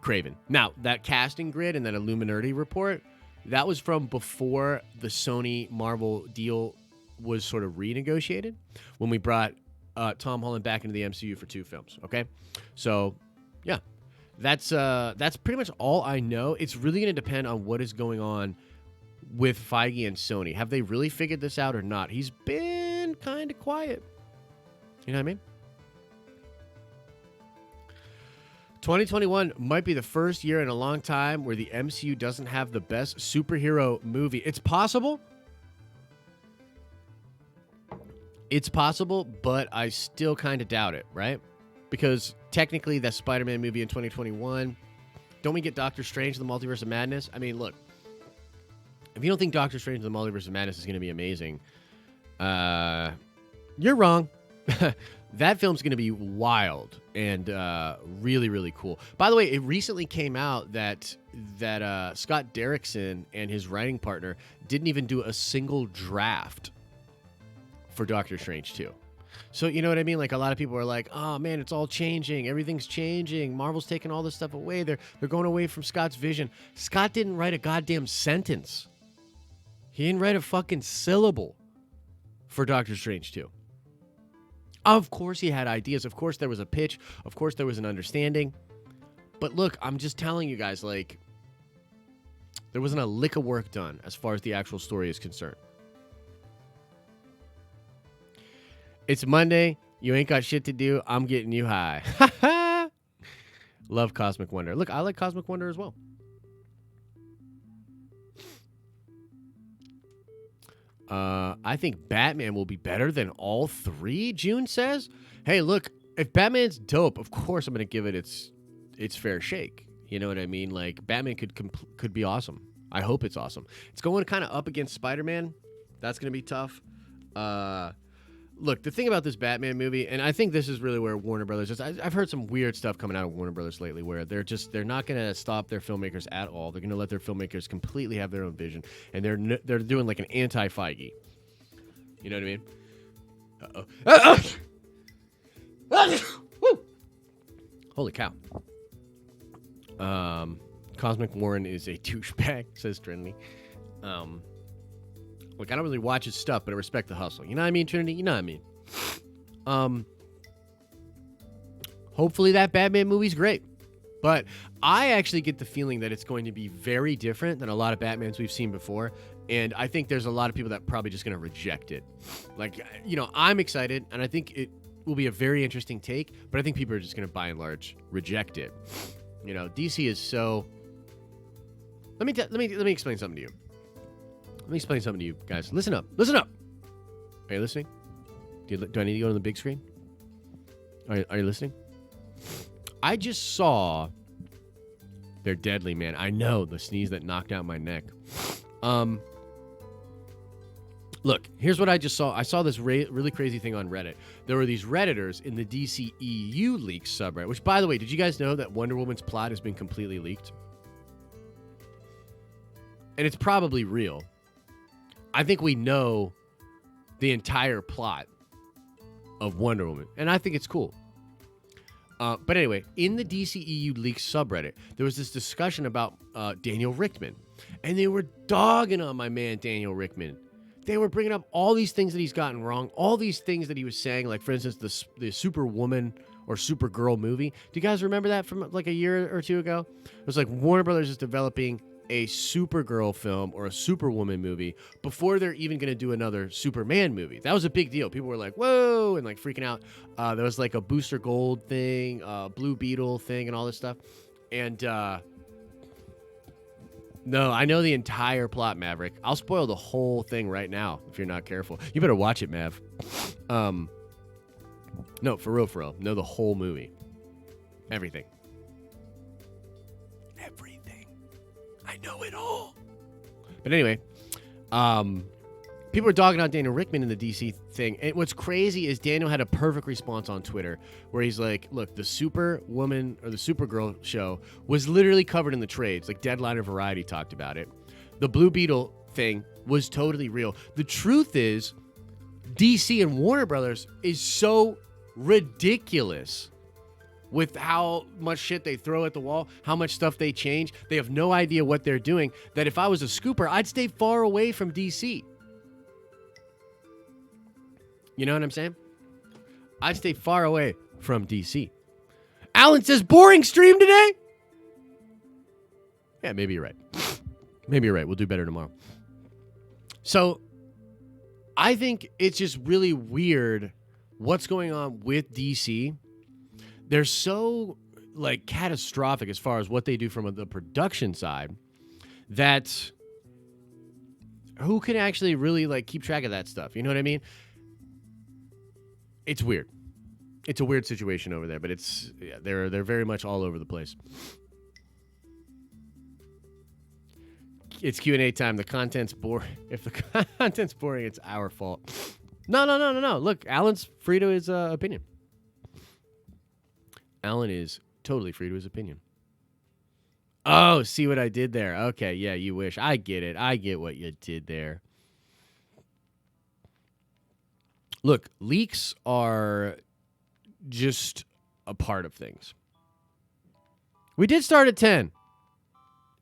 Craven. Now, that casting grid and that Illuminati report, that was from before the Sony Marvel deal was sort of renegotiated when we brought Tom Holland back into the MCU for 2 films. Okay? So, yeah. That's pretty much all I know. It's really going to depend on what is going on with Feige and Sony. Have they really figured this out or not? He's been kind of quiet. You know what I mean? 2021 might be the first year in a long time where the MCU doesn't have the best superhero movie. It's possible. It's possible, but I still kind of doubt it, right? Because technically, that Spider-Man movie in 2021, don't we get Doctor Strange: The Multiverse of Madness? I mean, look, if you don't think Doctor Strange: The Multiverse of Madness is going to be amazing, you're wrong. That film's going to be wild and really, really cool. By the way, it recently came out that Scott Derrickson and his writing partner didn't even do a single draft for Doctor Strange 2. So, you know what I mean? Like, a lot of people are like, oh, man, it's all changing. Everything's changing. Marvel's taking all this stuff away. They're going away from Scott's vision. Scott didn't write a goddamn sentence. He didn't write a fucking syllable for Doctor Strange 2. Of course he had ideas. Of course there was a pitch. Of course there was an understanding. But look, I'm just telling you guys, like, there wasn't a lick of work done as far as the actual story is concerned. It's Monday. You ain't got shit to do. I'm getting you high. Love Cosmic Wonder. Look, I like Cosmic Wonder as well. I think Batman will be better than all three, June says. Hey, look, if Batman's dope, of course I'm going to give it its fair shake. You know what I mean? Like, Batman could be awesome. I hope it's awesome. It's going kind of up against Spider-Man. That's going to be tough. Look, the thing about this Batman movie, and I think this is really where Warner Brothers is. I've heard some weird stuff coming out of Warner Brothers lately where they're not going to stop their filmmakers at all. They're going to let their filmmakers completely have their own vision, and they're doing like an anti-Feige. You know what I mean? Uh-oh. Holy cow. Cosmic Warren is a douchebag, says Trinity. Look, I don't really watch his stuff, but I respect the hustle. You know what I mean, Trinity? You know what I mean? Hopefully that Batman movie's great. But I actually get the feeling that it's going to be very different than a lot of Batmans we've seen before. And I think there's a lot of people that are probably just going to reject it. Like, you know, I'm excited, and I think it will be a very interesting take. But I think people are just going to, by and large, reject it. You know, DC is so... Let me explain something to you. Let me explain something to you guys. Listen up. Listen up. Are you listening? Do I need to go on the big screen? Are you listening? I just saw... They're deadly, man. I know, the sneeze that knocked out my neck. Look, here's what I just saw. I saw this really crazy thing on Reddit. There were these Redditors in the DCEU leaks subreddit, which, by the way, did you guys know that Wonder Woman's plot has been completely leaked? And it's probably real. I think we know the entire plot of Wonder Woman, and I think it's cool. But anyway, in the DCEU leaks subreddit, there was this discussion about Daniel Richtman, and they were dogging on my man Daniel Richtman. They were bringing up all these things that he's gotten wrong, all these things that he was saying, like, for instance, the Superwoman or Supergirl movie. Do you guys remember that from like a year or two ago? It was like Warner Brothers is developing a Supergirl film or a Superwoman movie before they're even going to do another Superman movie. That was a big deal. People were like, whoa, and like freaking out. There was like a Booster Gold thing, Blue Beetle thing, and all this stuff. And no, I know the entire plot, Maverick. I'll spoil the whole thing right now if you're not careful. You better watch it, Mav. No, for real. Know the whole movie. Everything. I know it all. But anyway, people are dogging out Daniel Richtman in the DC thing. And what's crazy is Daniel had a perfect response on Twitter where he's like, look, the Superwoman or the Supergirl show was literally covered in the trades. Like Deadline or Variety talked about it. The Blue Beetle thing was totally real. The truth is, DC and Warner Brothers is so ridiculous with how much shit they throw at the wall, how much stuff they change. They have no idea what they're doing, that if I was a scooper, I'd stay far away from DC. You know what I'm saying? I'd stay far away from DC. Alan says, boring stream today? Yeah, maybe you're right. Maybe you're right. We'll do better tomorrow. So, I think it's just really weird what's going on with DC. They're so, like catastrophic as far as what they do from the production side, that who can actually really like keep track of that stuff? You know what I mean? It's weird. It's a weird situation over there, but they're very much all over the place. It's Q&A time. The content's boring. If the content's boring, it's our fault. No. Look, Alan's free to his opinion. Alan is totally free to his opinion. Oh, see what I did there? Okay, yeah, you wish. I get it. I get what you did there. Look, leaks are just a part of things. We did start at 10.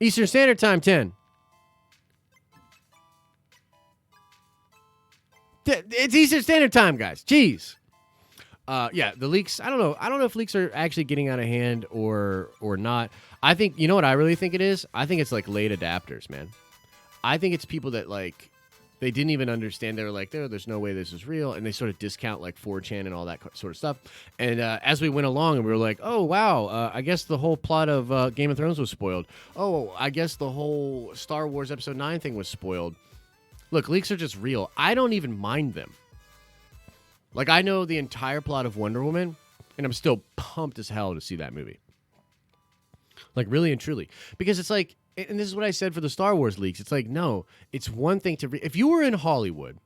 Eastern Standard Time, 10. It's Eastern Standard Time, guys. Jeez. Yeah, the leaks, I don't know. I don't know if leaks are actually getting out of hand or not. I think, you know what I really think it is? I think it's like late adapters, man. I think it's people that like, they didn't even understand. They were like, there's no way this is real. And they sort of discount like 4chan and all that sort of stuff. And as we went along and we were like, oh, wow, I guess the whole plot of Game of Thrones was spoiled. Oh, I guess the whole Star Wars Episode 9 thing was spoiled. Look, leaks are just real. I don't even mind them. Like, I know the entire plot of Wonder Woman, and I'm still pumped as hell to see that movie. Like, really and truly. Because it's like, and this is what I said for the Star Wars leaks, it's like, no, it's one thing to... if you were in Hollywood,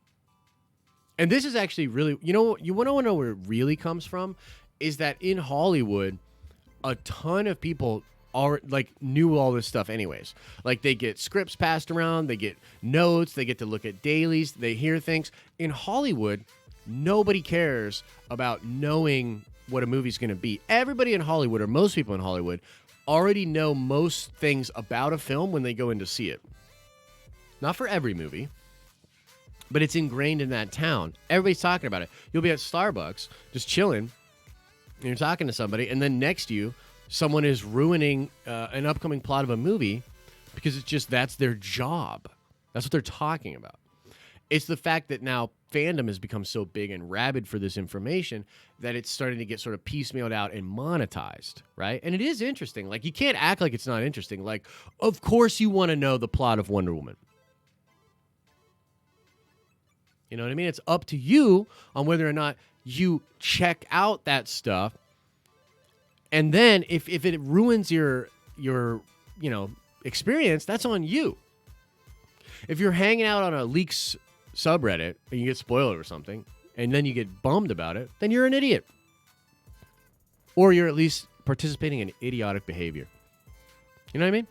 and this is actually really... you want to know where it really comes from? Is that in Hollywood, a ton of people knew all this stuff anyways. Like, they get scripts passed around, they get notes, they get to look at dailies, they hear things. In Hollywood... nobody cares about knowing what a movie's going to be. Everybody in Hollywood, or most people in Hollywood, already know most things about a film when they go in to see it. Not for every movie, but it's ingrained in that town. Everybody's talking about it. You'll be at Starbucks, just chilling, and you're talking to somebody, and then next to you, someone is ruining an upcoming plot of a movie because it's just, that's their job. That's what they're talking about. It's the fact that now fandom has become so big and rabid for this information that it's starting to get sort of piecemealed out and monetized, right? And it is interesting. Like, you can't act like it's not interesting. Like, of course you want to know the plot of Wonder Woman. You know what I mean? It's up to you on whether or not you check out that stuff. And then if it ruins your experience, that's on you. If you're hanging out on a leaks subreddit and you get spoiled or something, and then you get bummed about it, then you're an idiot. Or you're at least participating in idiotic behavior. You know what I mean?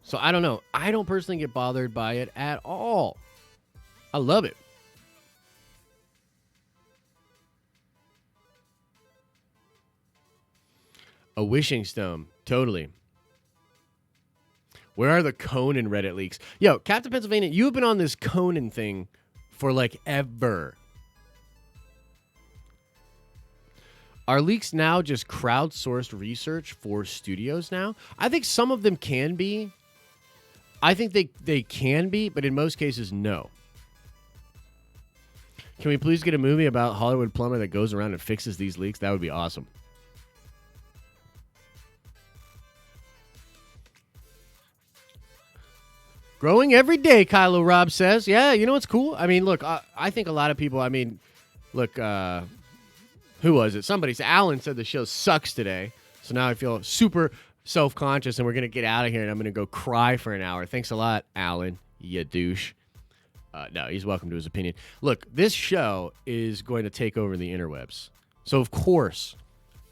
So I don't know. I don't personally get bothered by it at all. I love it. A wishing stone. Totally. Where are the Conan Reddit leaks? Yo, Captain Pennsylvania, you've been on this Conan thing for like ever. Are leaks now just crowdsourced research for studios now? I think some of them can be. I think they can be, but in most cases, no. Can we please get a movie about Hollywood plumber that goes around and fixes these leaks? That would be awesome. Growing every day, Kylo Rob says. Yeah, you know what's cool? I mean, look, I think a lot of people, look, who was it? Somebody said, Alan said the show sucks today. So now I feel super self-conscious and we're going to get out of here and I'm going to go cry for an hour. Thanks a lot, Alan, you douche. No, he's welcome to his opinion. Look, this show is going to take over the interwebs. So, of course,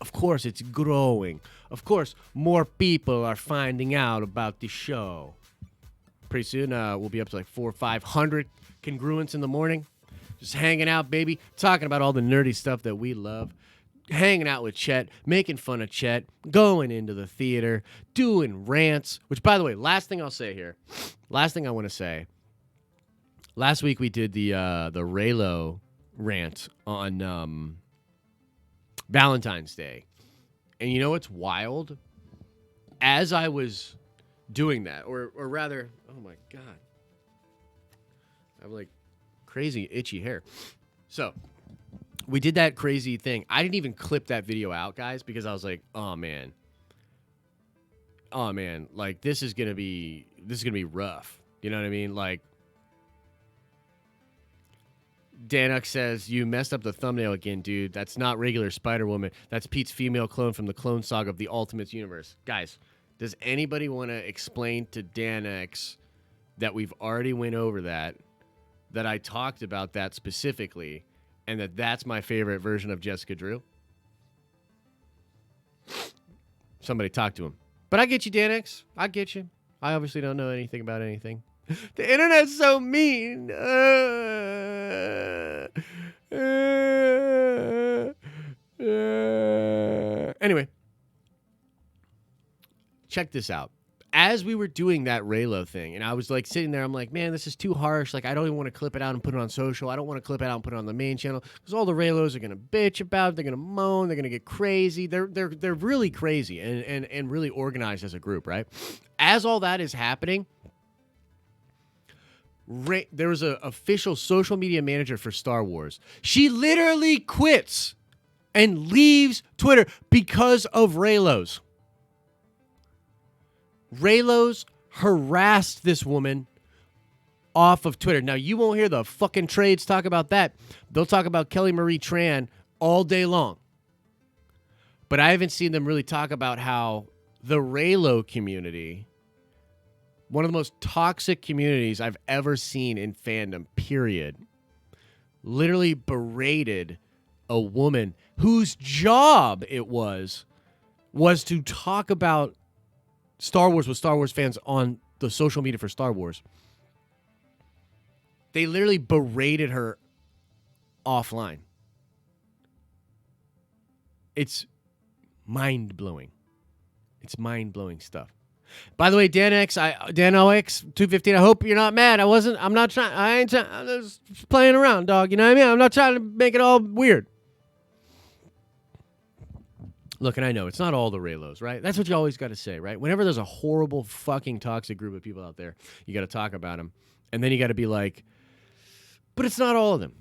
it's growing. Of course, more people are finding out about the show. Pretty soon, we'll be up to like 400 or 500 congruents in the morning. Just hanging out, baby. Talking about all the nerdy stuff that we love. Hanging out with Chet. Making fun of Chet. Going into the theater. Doing rants. Which, by the way, last thing I'll say here. Last thing I want to say. Last week we did the Raylo rant on Valentine's Day. And you know what's wild? As I was doing that, or rather, oh my God, I have like crazy itchy hair. So we did that crazy thing. I didn't even clip that video out, guys, because I was like, oh man, like this is gonna be rough. You know what I mean? Like, Danuk says, you messed up the thumbnail again, dude. That's not regular Spider-Woman. That's Pete's female clone from the Clone Saga of the Ultimates universe. Guys, does anybody want to explain to Danux that we've already went over that I talked about that specifically, and that's my favorite version of Jessica Drew? Somebody talk to him. But I get you, Danux. I get you. I obviously don't know anything about anything. The internet's so mean. Anyway, check this out. As we were doing that Raylo thing, and I was like sitting there, I'm like, man, this is too harsh. Like, I don't even want to clip it out and put it on social. I don't want to clip it out and put it on the main channel because all the Raylos are gonna bitch about it. They're gonna moan. They're gonna get crazy. They're really crazy and really organized as a group, right? As all that is happening, there was an official social media manager for Star Wars. She literally quits and leaves Twitter because of Raylos. Raylos harassed this woman off of Twitter. Now, you won't hear the fucking trades talk about that. They'll talk about Kelly Marie Tran all day long. But I haven't seen them really talk about how the Raylo community, one of the most toxic communities I've ever seen in fandom, period, literally berated a woman whose job it was to talk about Star Wars with Star Wars fans on the social media for Star Wars. They literally berated her offline. It's mind-blowing. It's mind-blowing stuff. By the way, DanOX 215, I hope you're not mad. I'm not trying, I'm just playing around, dog. You know what I mean? I'm not trying to make it all weird. Look, and I know it's not all the Raylos, right? That's what you always got to say, right? Whenever there's a horrible fucking toxic group of people out there, you got to talk about them. And then you got to be like, but it's not all of them.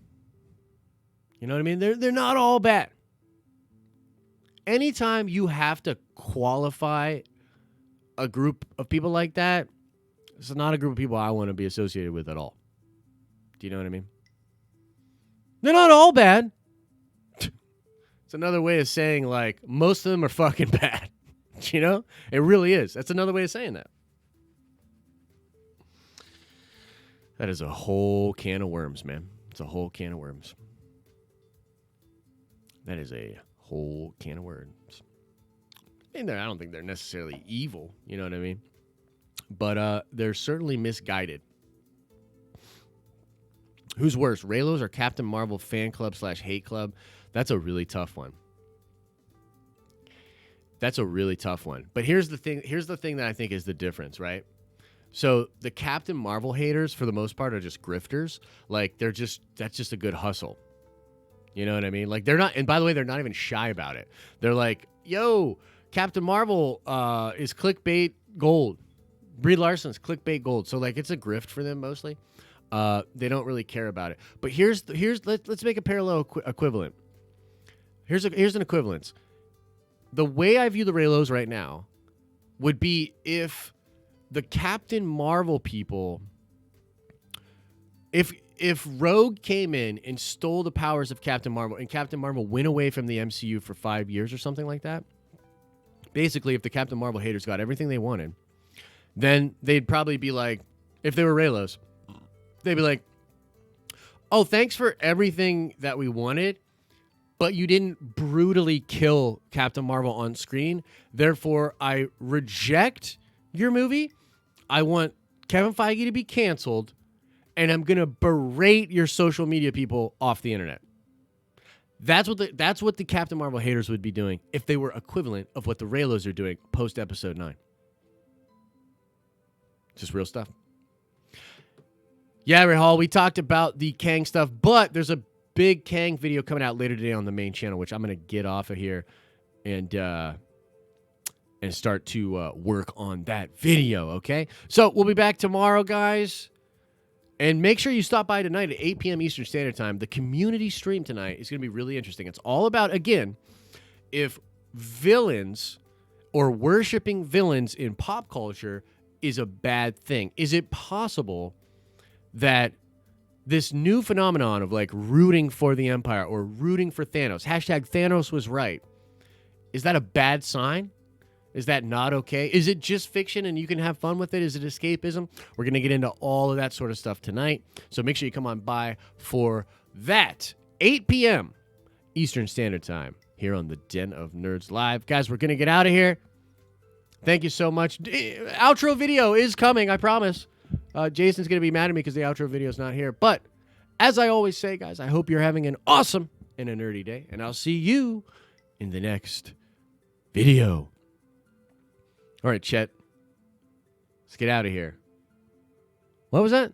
You know what I mean? They're not all bad. Anytime you have to qualify a group of people like that, it's not a group of people I want to be associated with at all. Do you know what I mean? They're not all bad. It's another way of saying, like, most of them are fucking bad. You know? It really is. That's another way of saying that. That is a whole can of worms, man. It's a whole can of worms. That is a whole can of worms. And I don't think they're necessarily evil, you know what I mean? But they're certainly misguided. Who's worse, Raylos or Captain Marvel fan club / hate club? That's a really tough one. That's a really tough one. But here's the thing that I think is the difference, right? So the Captain Marvel haters, for the most part, are just grifters. Like, that's just a good hustle. You know what I mean? Like, they're not, and by the way, they're not even shy about it. They're like, yo, Captain Marvel is clickbait gold. Brie Larson's clickbait gold. So, like, it's a grift for them mostly. They don't really care about it. But let's make a parallel equivalent. Here's an equivalence. The way I view the Raylos right now would be if the Captain Marvel people, if Rogue came in and stole the powers of Captain Marvel and Captain Marvel went away from the MCU for 5 years or something like that, basically if the Captain Marvel haters got everything they wanted, then they'd probably be like, if they were Raylos, they'd be like, oh, thanks for everything that we wanted, but you didn't brutally kill Captain Marvel on screen. Therefore, I reject your movie. I want Kevin Feige to be canceled, and I'm going to berate your social media people off the internet. That's what the Captain Marvel haters would be doing if they were equivalent of what the Raylos are doing post Episode 9. Just real stuff. Yeah, Ray Hall, we talked about the Kang stuff, but there's a big Kang video coming out later today on the main channel, which I'm going to get off of here and start to work on that video, okay? So we'll be back tomorrow, guys. And make sure you stop by tonight at 8 p.m. Eastern Standard Time. The community stream tonight is going to be really interesting. It's all about, again, if villains or worshiping villains in pop culture is a bad thing. Is it possible that this new phenomenon of like rooting for the Empire or rooting for Thanos, hashtag Thanos was right, is that a bad sign? Is that not okay? Is it just fiction and you can have fun with it? Is it escapism? We're going to get into all of that sort of stuff tonight. So make sure you come on by for that. 8 p.m. Eastern Standard Time here on the Den of Nerds Live. Guys, we're going to get out of here. Thank you so much. Outro video is coming, I promise. Jason's going to be mad at me because the outro video is not here. But as I always say, guys, I hope you're having an awesome and a nerdy day. And I'll see you in the next video. All right, Chet. Let's get out of here. What was that?